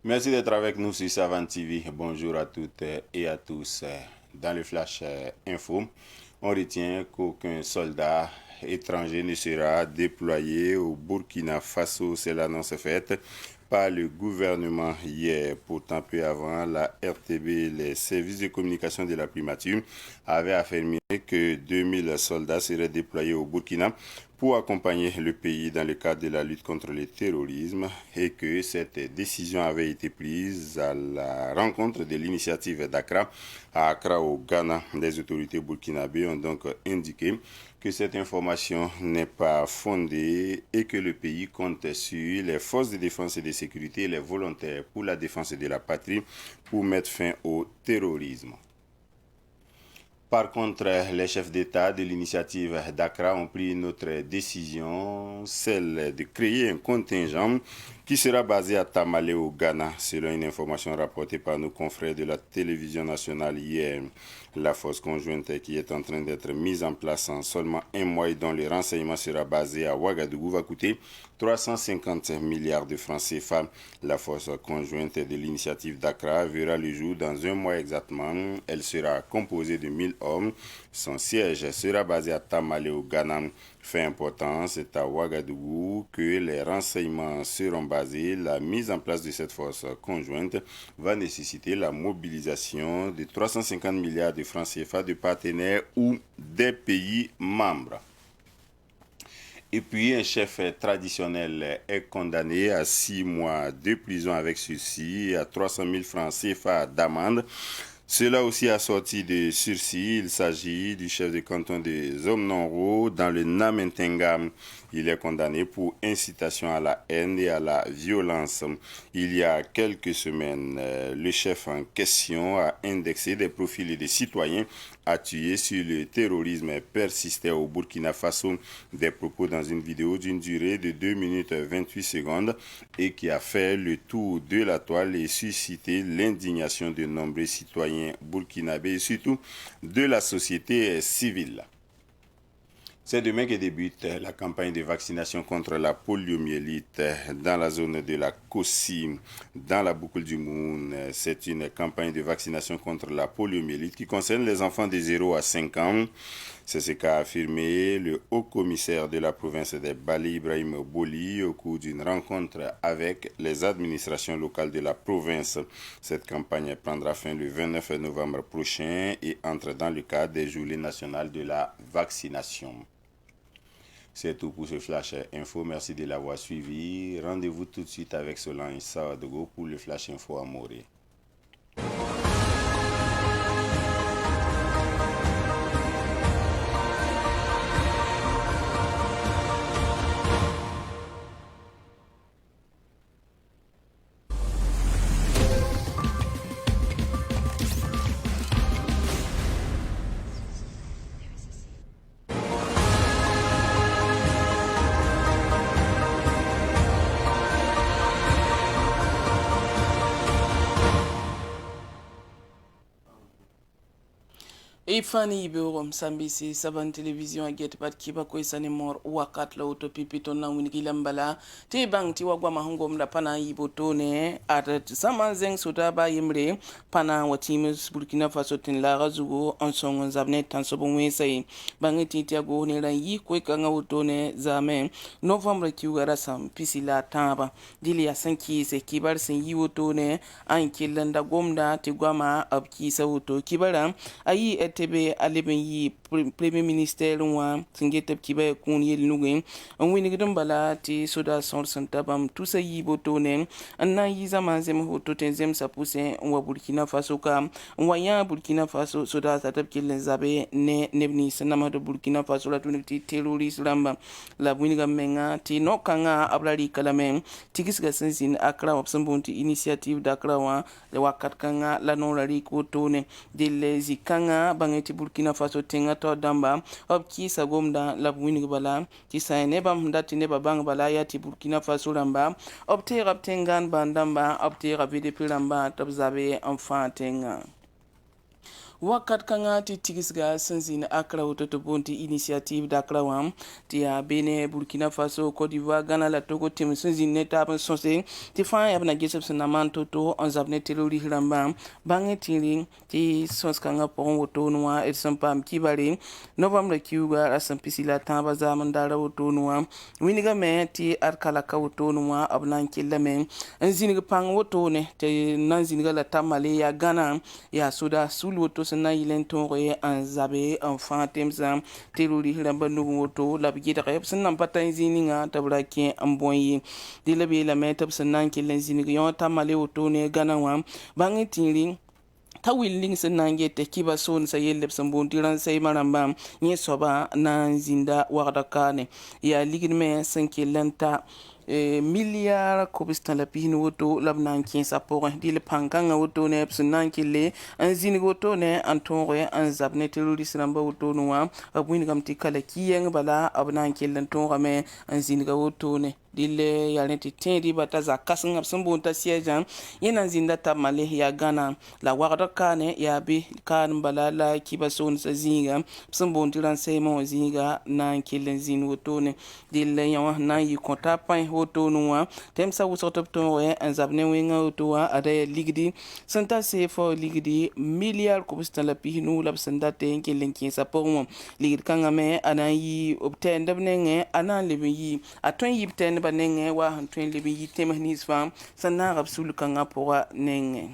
Merci d'être avec nous sur Savane TV. Bonjour à toutes et à tous. Dans le Flash Info, on retient qu'aucun soldat étranger ne sera déployé au Burkina Faso. C'est l'annonce faite par le gouvernement hier. Pourtant, peu avant, la RTB, les services de communication de la primature, avaient affirmé que 2000 soldats seraient déployés au Burkina pour accompagner le pays dans le cadre de la lutte contre le terrorisme et que cette décision avait été prise à la rencontre de l'initiative d'Accra à Accra au Ghana. Les autorités burkinabées ont donc indiqué que cette information n'est pas fondée et que le pays compte sur les forces de défense et de sécurité et les volontaires pour la défense de la patrie pour mettre fin au terrorisme. Par contre, les chefs d'État de l'initiative d'Accra ont pris une autre décision, celle de créer un contingent qui sera basé à Tamale au Ghana, selon une information rapportée par nos confrères de la télévision nationale hier. La force conjointe qui est en train d'être mise en place en seulement un mois et dont le renseignement sera basé à Ouagadougou va coûter 350 milliards de francs CFA. La force conjointe de l'initiative d'Accra verra le jour dans un mois exactement. Elle sera composée de 1000 hommes. Son siège sera basé à Tamale au Ghana. Fait important, c'est à Ouagadougou que les renseignements seront basés. La mise en place de cette force conjointe va nécessiter la mobilisation de 350 milliards de francs CFA de partenaires ou des pays membres. Et puis, un chef traditionnel est condamné à 6 mois de prison avec sursis et à 300 000 francs CFA d'amende. Cela aussi assorti de sursis. Il s'agit du chef de canton des Zomnonro dans le Namentenga. Il est condamné pour incitation à la haine et à la violence. Il y a quelques semaines, le chef en question a indexé des profils des citoyens appuyés sur le terrorisme persistait au Burkina Faso. Des propos dans une vidéo d'une durée de 2 minutes 28 secondes et qui a fait le tour de la toile et suscité l'indignation de nombreux citoyens burkinabés et surtout de la société civile. C'est demain que débute la campagne de vaccination contre la poliomyélite dans la zone de la Kossi, dans la boucle du Moun. C'est une campagne de vaccination contre la poliomyélite qui concerne les enfants de 0 à 5 ans. C'est ce qu'a affirmé le haut-commissaire de la province des Bali, Ibrahim Boli, au cours d'une rencontre avec les administrations locales de la province. Cette campagne prendra fin le 29 novembre prochain et entre dans le cadre des Journées nationales de la vaccination. C'est tout pour ce Flash Info. Merci de l'avoir suivi. Rendez-vous tout de suite avec Solan Sawadogo pour le Flash Info à Morée. Ifani Iberom Sambisi Saban Television a get pat kiba ko isani mor wakat la auto pipito na winigi lambala te bang ti wagwa mahungom la pana iboto ne at saman zeng soda ba yimre pana watimus Burkina Faso tin la razugo en song zabne tan so bon wesay bangi ti tiago ne ran yi ko ka ngauto ne zame novembre ki ugara sam pisila taba dili ya sanki se kibar sin yi woto ne an kilanda gomda ti gwama abki sa woto kibara ayi tebe aleben yi premier ministère wa singe tab kiba kun yel nugen an wini gidan bala ti soda sor santa bam tusa yi boto ne anna yi zaman zem hoto tenzem sa puse wa Burkina Faso ka waya Burkina Faso soda tab kilen zabe ne nebni sanama do Burkina Faso la tuniti terrorist lamba la wini ga menga ti no kanga abrali kalame tigis ga sensin akra opsan bonti initiative d'akra wa le wakat kanga la non rari ko tone de les kanga bangeti Burkina Faso tenga to damba ob ki sagomda la wini bala ti sai ne bam dati ne babang bala ya ti Burkina Faso lamba ob te rap tengan bandamba ob te rap de lamba tab zabe enfant tenga wakat kanga ti tigisga sanzin akra woto to bonti initiative dakra wam ti ya bene Burkina Faso, Côte d'Ivoire, Ghana la Togo tim sanzin ne tab sonse ti fa ya bna gisep sanaman to on zabne terori ramba bangi tiri ti sons kanga pon woto noa et sampam kibare novembre kiuga asan pisila tamba zaman dara woto noa winiga me ti arkala ka woto noa abnan kilame nziniga pang woto ne te nanziniga la tamale ya Ghana ya soda sul woto sana yilen tonre an zabe en fantemza terori ramba nugu woto la bigita rep sana patan zininga tabra ke amboyi de la be la metab sana kilen ziniga yon tamale woto ne Ghana wa bangi tiri ta willing sun nange te kiba son sa yellep san bontiran sai maramba nye soba na zinda wagda kane ya ligime san kelanta milliard kobistan la pin woto labnan kin sapore dil pankanga woto ne sunan kille an zini woto ne antore an zabne terrorist namba woto noa abwin gamti kala kiyeng bala abnan killen tonga me an zini ga woto ne dile ya neti tendi bata za kasin absun bonta siejan yana zinda tamale ya Ghana la wagda kane ya bi kan bala la kibason sa zinga sun bontiran sai mo zinga na killen zin woto ne dile ya na yi konta pan woto noa tem sa wusotop tonwe an zabne wenga woto wa ada ligdi santa se fo ligdi milliard kubustan la pihinu lab sanda te killen kin sa pomo ligdi kanga me anayi obtain dabnenge anan lebi aton yipten ba nenge wa hantwen lebi yitem hnis fam sanna rabsul kanga pora nenge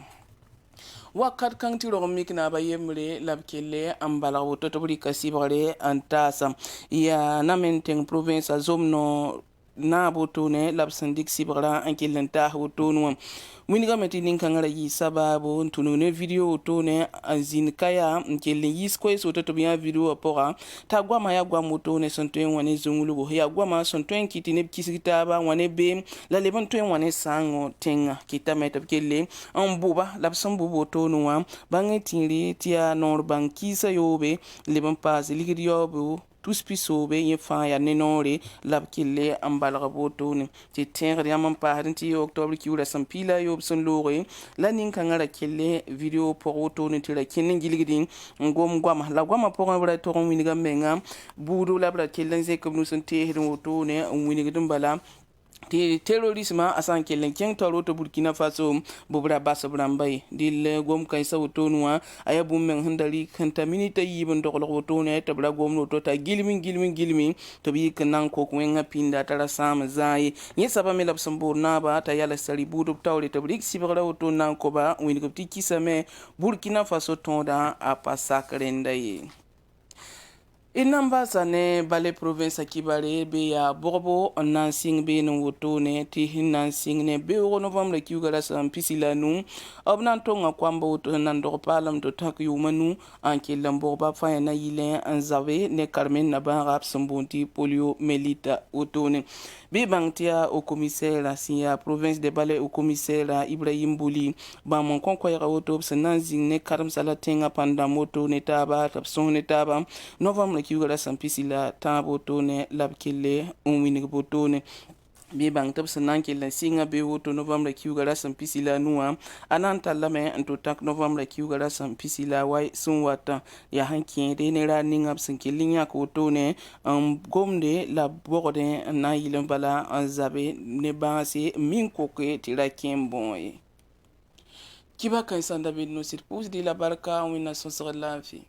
wakat kan ti ro mikna ba yemre labkele ambala woto to bri kasibare antasa ya namenteng province azomno na boto ne labsandik sibra ankilenta woto no winiga meti nin kangara yi sababu tunu ne video to ne azin kaya nkele yisko eso to biya video apora ta gwama ya gwa moto ne sonto wane zungulu ya gwama sonto kiti ne kisikita ba wane be la leban to wane sango tenga kita meta kele an buba labsan bubo to no wa bangetiri tia nor bankisa yobe leban pas ligidi yobu tous pisobe ye fa ya nenore labkille ambalga botoni ti tenre yamam pahdin ti octobre ki ura sampila yob son lore la nin kangara kille video poroto ni tira kinin giligidin ngom gwama la gwama poron bra to winiga menga budu labra kille ze ko nusun te hedon woto ne winiga dum bala ti terrorisme asan kelen ken toro to Burkina Faso bobra basa brambay dil gom kay sa wotonwa aya bum men handali kanta minita yibon to ko wotone to bra gom no to ta gilmin to bi kanan ko kwenga pinda tara sam zai ni saba me lab sambor na ba ta yala sari budu tawle to brik sibra wotonan ko ba wini ko ti kisame Burkina Faso tonda a pasakre ndaye inamba sane bale province kibare be ya borbo nansing be no wotone ti nansing ne be o novembre ki ugara sam pisilanu obnan tonga kwamba woto nan do palam to tak yumanu anke lambo ba fa na yile anzawe ne Carmen na ba rap sambonti polio melita wotone be bangtia au commissaire sia province de bale au commissaire Ibrahim Bouli ba mon konko ya woto sananzing ne karam salatenga panda moto ne taba tapson ne taba novembre ki ugara sampisila tabo tone labkille winig botone bi bang tab sanan killa singa be woto novembre ki ugara sampisila nuwa anan talame anto tak novembre ki ugara sampisila wai sun wata ya hanki de ne ra ninga absin killinya ko tone gomde la borde na yilen bala zabe ne base min ko ke tira kemboy kiba kan sanda be no sir pous di la barka wina son sir la fi